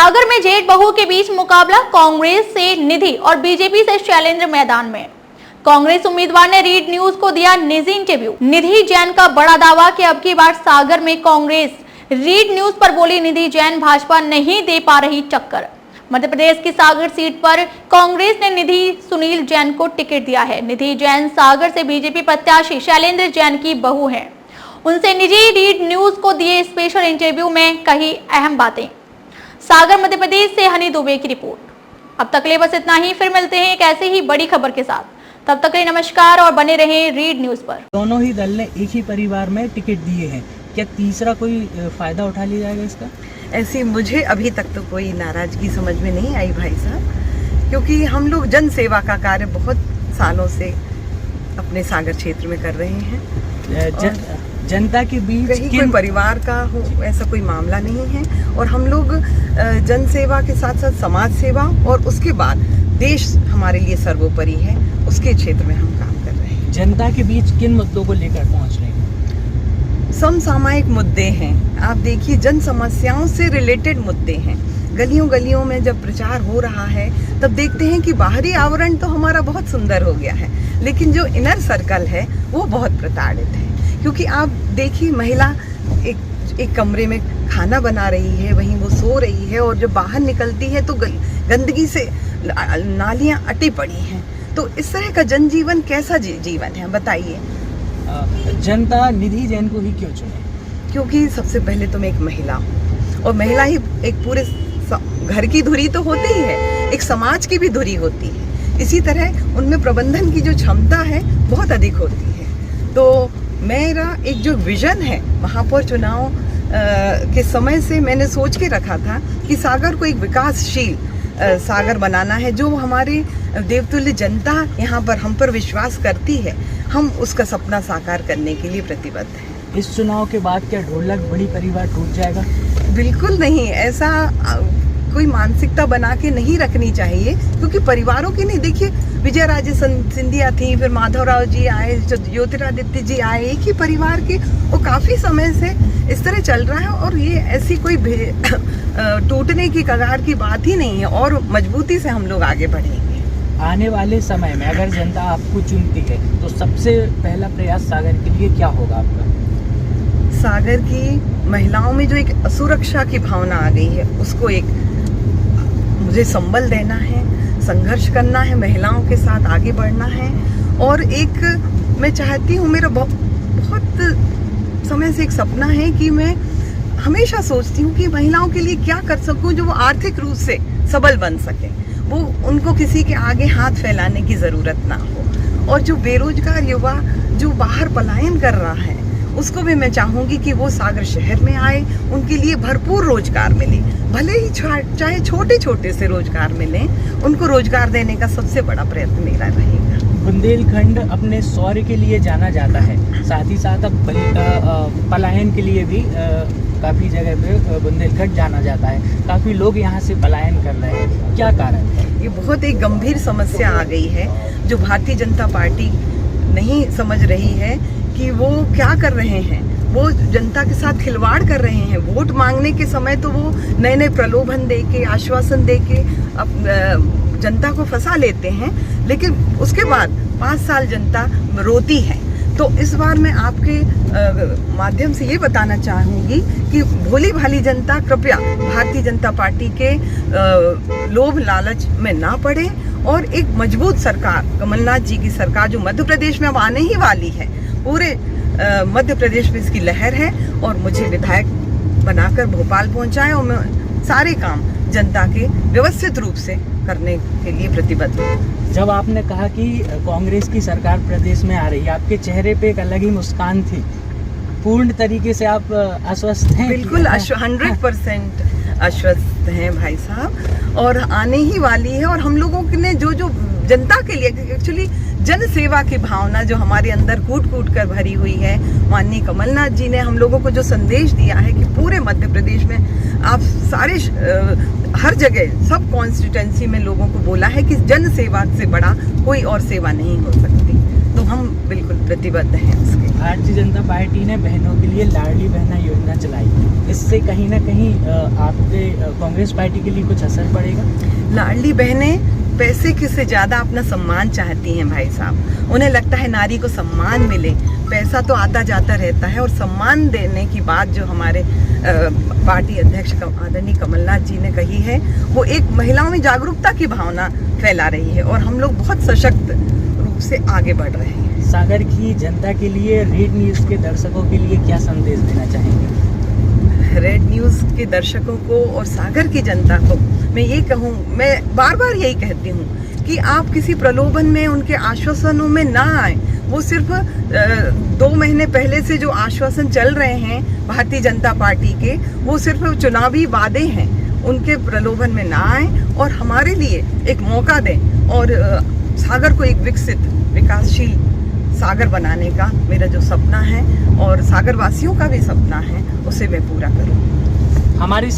सागर में जेठ बहू के बीच मुकाबला, कांग्रेस से निधि और बीजेपी से शैलेंद्र मैदान में। कांग्रेस उम्मीदवार ने रीड न्यूज को दिया निजी इंटरव्यू। निधि जैन का बड़ा दावा कि अब की बार सागर में कांग्रेस। रीड न्यूज पर बोली निधि जैन, भाजपा नहीं दे पा रही टक्कर। मध्य प्रदेश की सागर सीट पर कांग्रेस ने निधि सुनील जैन को टिकट दिया है। निधि जैन सागर से बीजेपी प्रत्याशी शैलेंद्र जैन की बहू हैं। उनसे निधि रीड न्यूज को दिए स्पेशल इंटरव्यू में कही अहम बातें। सागर मध्य प्रदेश से हनी दुबे की रिपोर्ट। अब तक ले बस इतना ही, फिर मिलते हैं एक ऐसे ही बड़ी खबर के साथ। तब तक के लिए नमस्कार और बने रहें रीड न्यूज पर। दोनों ही दल ने एक ही परिवार में टिकट दिए हैं, क्या तीसरा कोई फायदा उठा लिया जाएगा इसका? ऐसी मुझे अभी तक तो कोई नाराजगी समझ में नहीं आई भाई साहब, क्योंकि हम लोग जन सेवा का कार्य बहुत सालों से अपने सागर क्षेत्र में कर रहे हैं। जनता के बीच कहीं कोई परिवार का हो ऐसा कोई मामला नहीं है, और हम लोग जन सेवा के साथ साथ समाज सेवा और उसके बाद देश हमारे लिए सर्वोपरि है, उसके क्षेत्र में हम काम कर रहे हैं। जनता के बीच किन मुद्दों को लेकर पहुंच रहे हैं? समसामयिक मुद्दे हैं। आप देखिए, जन समस्याओं से रिलेटेड मुद्दे हैं। गलियों गलियों में जब प्रचार हो रहा है तब देखते हैं कि बाहरी आवरण तो हमारा बहुत सुंदर हो गया है, लेकिन जो इनर सर्कल है वो बहुत प्रताड़ित है। क्योंकि आप देखिए, महिला एक कमरे में खाना बना रही है, वहीं वो सो रही है, और जब बाहर निकलती है तो गंदगी से नालियां अटी पड़ी हैं। तो इस तरह का जनजीवन कैसा जीवन है, बताइए। जनता निधि जैन को ही क्यों चुने? क्योंकि सबसे पहले तो मैं एक महिला हूँ, और महिला ही एक पूरे घर की धुरी तो होती ही है, एक समाज की भी धुरी होती है। इसी तरह उनमें प्रबंधन की जो क्षमता है बहुत अधिक होती है। तो मेरा एक जो विजन है, महापौर चुनाव के समय से मैंने सोच के रखा था कि सागर को एक विकासशील सागर बनाना है। जो हमारे देवतुल्य जनता यहाँ पर हम पर विश्वास करती है, हम उसका सपना साकार करने के लिए प्रतिबद्ध हैं। इस चुनाव के बाद क्या ढोलक बड़ी परिवार टूट जाएगा? बिल्कुल नहीं, ऐसा कोई मानसिकता बना के नहीं रखनी चाहिए, क्योंकि परिवारों की नहीं। देखिए, विजय राजे सिंधिया थी, फिर माधवराव जी आए, ज्योतिरादित्य जी आए, एक ही परिवार के, वो काफी समय से इस तरह चल रहा है, और ये ऐसी कोई टूटने की कगार की बात ही नहीं है, और मजबूती से हम लोग आगे बढ़ेंगे। आने वाले समय में अगर जनता आपको चुनती है तो सबसे पहला प्रयास सागर के लिए क्या होगा आपका? सागर की महिलाओं में जो एक असुरक्षा की भावना आ गई है, उसको एक मुझे संबल देना है, संघर्ष करना है, महिलाओं के साथ आगे बढ़ना है। और एक मैं चाहती हूँ, मेरा बहुत समय से एक सपना है कि मैं हमेशा सोचती हूँ कि महिलाओं के लिए क्या कर सकूँ जो वो आर्थिक रूप से सबल बन सके, वो उनको किसी के आगे हाथ फैलाने की ज़रूरत ना हो। और जो बेरोजगार युवा जो बाहर पलायन कर रहा है, उसको भी मैं चाहूँगी कि वो सागर शहर में आए, उनके लिए भरपूर रोजगार मिले, भले ही चाहे छोटे छोटे से रोजगार मिले, उनको रोजगार देने का सबसे बड़ा प्रयत्न मेरा रहेगा। बुंदेलखंड अपने शौर्य के लिए जाना जाता है, साथ ही साथ अब पलायन के लिए भी काफ़ी जगह पे बुंदेलखंड जाना जाता है। काफ़ी लोग यहाँ से पलायन कर रहे हैं, क्या कारण है? ये बहुत एक गंभीर समस्या आ गई है, जो भारतीय जनता पार्टी नहीं समझ रही है कि वो क्या कर रहे हैं। वो जनता के साथ खिलवाड़ कर रहे हैं। वोट मांगने के समय तो वो नए नए प्रलोभन दे के, आश्वासन दे के जनता को फंसा लेते हैं, लेकिन उसके बाद 5 साल जनता रोती है। तो इस बार मैं आपके माध्यम से ये बताना चाहूँगी कि भोली भाली जनता कृपया भारतीय जनता पार्टी के लोभ लालच में ना पड़े, और एक मजबूत सरकार, कमलनाथ जी की सरकार जो मध्य प्रदेश में अब आने ही वाली है, पूरे मध्य प्रदेश में इसकी लहर है, और मुझे विधायक बनाकर भोपाल पहुंचाएं, और मैं सारे काम जनता के व्यवस्थित रूप से करने के लिए प्रतिबद्ध हूँ। जब आपने कहा कि कांग्रेस की सरकार प्रदेश में आ रही है, आपके चेहरे पे एक अलग ही मुस्कान थी। पूर्ण तरीके से आप आश्वस्त हैं? बिल्कुल 100% आश्वस्त हैं भाई साहब, और आने ही वाली है। और हम लोगों ने जो जनता के लिए, एक्चुअली जन सेवा की भावना जो हमारे अंदर कूट कूट कर भरी हुई है, माननीय कमलनाथ जी ने हम लोगों को जो संदेश दिया है कि पूरे मध्य प्रदेश में आप सारे हर जगह सब कॉन्स्टिट्यूएंसी में लोगों को बोला है कि जन सेवा से बड़ा कोई और सेवा नहीं हो सकती। तो हम बिल्कुल प्रतिबद्ध हैं इसके। भारतीय जनता पार्टी ने बहनों के लिए लाडली बहना योजना चलाई, इससे कहीं ना कहीं आपके कांग्रेस पार्टी के लिए कुछ असर पड़ेगा? लाडली बहनें पैसे के से ज्यादा अपना सम्मान चाहती हैं भाई साहब। उन्हें लगता है नारी को सम्मान मिले। पैसा तो आता जाता रहता है, और सम्मान देने की बात जो हमारे पार्टी अध्यक्ष आदरणीय कमलनाथ जी ने कही है, वो एक महिलाओं में जागरूकता की भावना फैला रही है, और हम लोग बहुत सशक्त रूप से आगे बढ़ रहे हैं। सागर की जनता के लिए रेड न्यूज़ के दर्शकों के लिए क्या संदेश देना चाहेंगे? रेड न्यूज़ के दर्शकों को और सागर की जनता को मैं ये कहूँ, मैं बार बार यही कहती हूँ कि आप किसी प्रलोभन में, उनके आश्वासनों में ना आए। वो सिर्फ 2 महीने पहले से जो आश्वासन चल रहे हैं भारतीय जनता पार्टी के, वो सिर्फ चुनावी वादे हैं। उनके प्रलोभन में ना आए और हमारे लिए एक मौका दें, और सागर को एक विकसित विकासशील सागर बनाने का मेरा जो सपना है, और सागर वासियों का भी सपना है, उसे मैं पूरा करूँ। हमारी